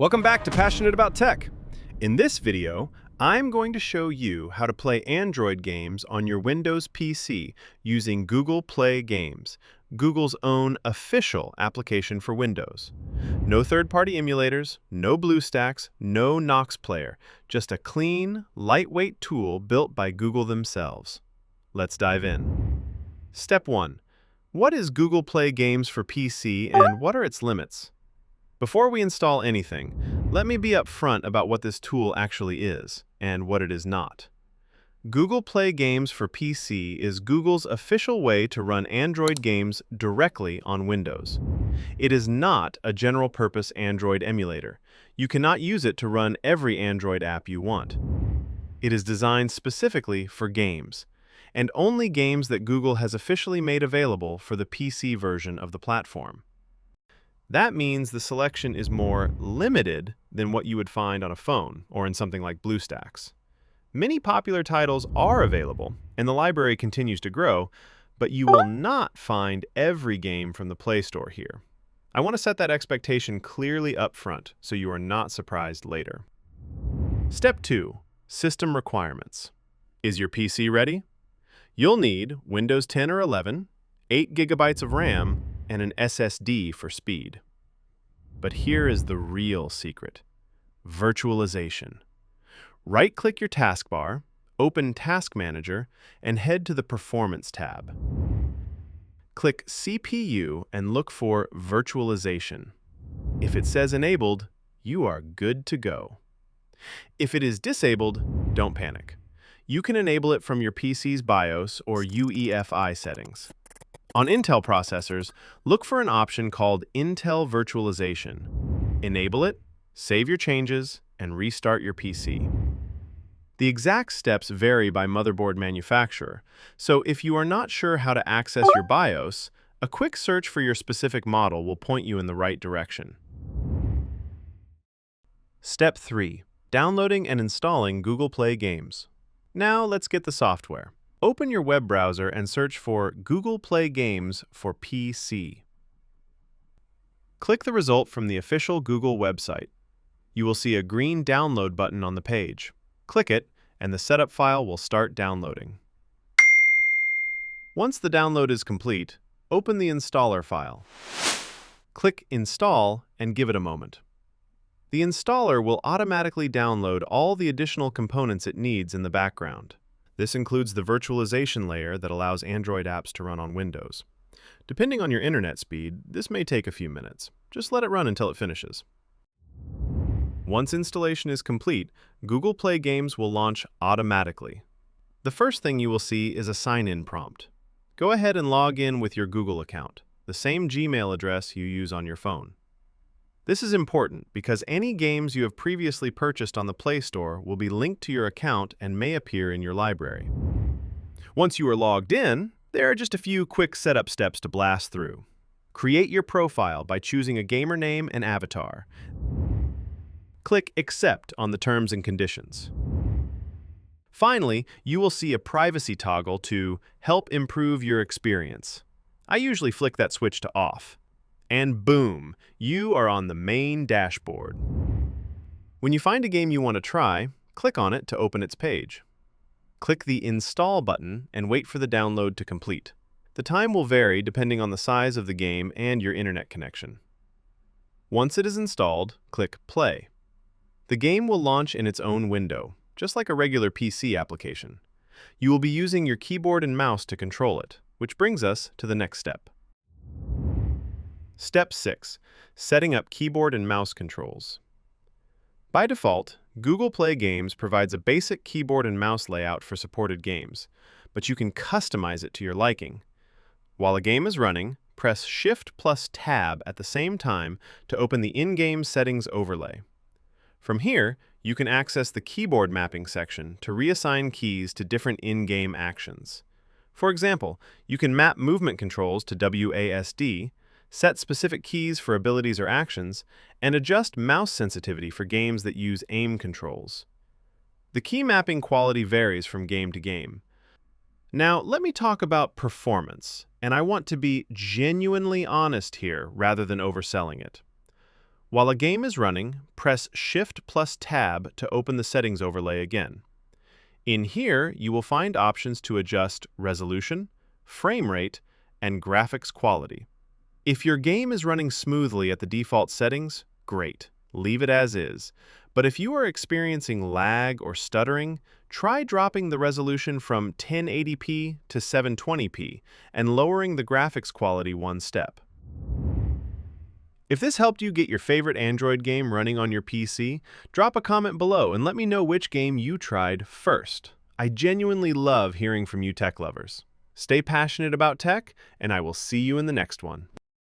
Welcome back to Passionate About Tech. In this video, I'm going to show you how to play Android games on your Windows PC using Google Play Games, Google's own official application for Windows. No third-party emulators, no BlueStacks, no Nox Player, just a clean, lightweight tool built by Google themselves. Let's dive in. Step 1. What is Google Play Games for PC and what are its limits? Before we install anything, let me be upfront about what this tool actually is and what it is not. Google Play Games for PC is Google's official way to run Android games directly on Windows. It is not a general-purpose Android emulator. You cannot use it to run every Android app you want. It is designed specifically for games, and only games that Google has officially made available for the PC version of the platform. That means the selection is more limited than what you would find on a phone or in something like BlueStacks. Many popular titles are available, and the library continues to grow, but you will not find every game from the Play Store here. I want to set that expectation clearly up front so you are not surprised later. Step 2. System requirements. Is your PC ready? You'll need Windows 10 or 11, 8 GB of RAM, and an SSD for speed. But here is the real secret: virtualization. Right-click your taskbar, open Task Manager, and head to the Performance tab. Click CPU and look for Virtualization. If it says enabled, you are good to go. If it is disabled, don't panic. You can enable it from your PC's BIOS or UEFI settings. On Intel processors, look for an option called Intel Virtualization. Enable it, save your changes, and restart your PC. The exact steps vary by motherboard manufacturer, so if you are not sure how to access your BIOS, a quick search for your specific model will point you in the right direction. Step 3. Downloading and installing Google Play Games. Now let's get the software. Open your web browser and search for Google Play Games for PC. Click the result from the official Google website. You will see a green download button on the page. Click it, and the setup file will start downloading. Once the download is complete, open the installer file. Click Install and give it a moment. The installer will automatically download all the additional components it needs in the background. This includes the virtualization layer that allows Android apps to run on Windows. Depending on your internet speed, this may take a few minutes. Just let it run until it finishes. Once installation is complete, Google Play Games will launch automatically. The first thing you will see is a sign-in prompt. Go ahead and log in with your Google account, the same Gmail address you use on your phone. This is important because any games you have previously purchased on the Play Store will be linked to your account and may appear in your library. Once you are logged in, there are just a few quick setup steps to blast through. Create your profile by choosing a gamer name and avatar. Click Accept on the terms and conditions. Finally, you will see a privacy toggle to help improve your experience. I usually flick that switch to off. And boom, you are on the main dashboard. When you find a game you want to try, click on it to open its page. Click the Install button and wait for the download to complete. The time will vary depending on the size of the game and your internet connection. Once it is installed, click Play. The game will launch in its own window, just like a regular PC application. You will be using your keyboard and mouse to control it, which brings us to the next step. Step 6. Setting up keyboard and mouse controls. By default, Google Play Games provides a basic keyboard and mouse layout for supported games, but you can customize it to your liking. While a game is running, press Shift plus Tab at the same time to open the in-game settings overlay. From here, you can access the keyboard mapping section to reassign keys to different in-game actions. For example, you can map movement controls to WASD, set specific keys for abilities or actions, and adjust mouse sensitivity for games that use aim controls. The key mapping quality varies from game to game. Now, let me talk about performance, and I want to be genuinely honest here rather than overselling it. While a game is running, press Shift plus Tab to open the settings overlay again. In here, you will find options to adjust resolution, frame rate, and graphics quality. If your game is running smoothly at the default settings, great, leave it as is. But if you are experiencing lag or stuttering, try dropping the resolution from 1080p to 720p and lowering the graphics quality one step. If this helped you get your favorite Android game running on your PC, drop a comment below and let me know which game you tried first. I genuinely love hearing from you tech lovers. Stay passionate about tech, and I will see you in the next one.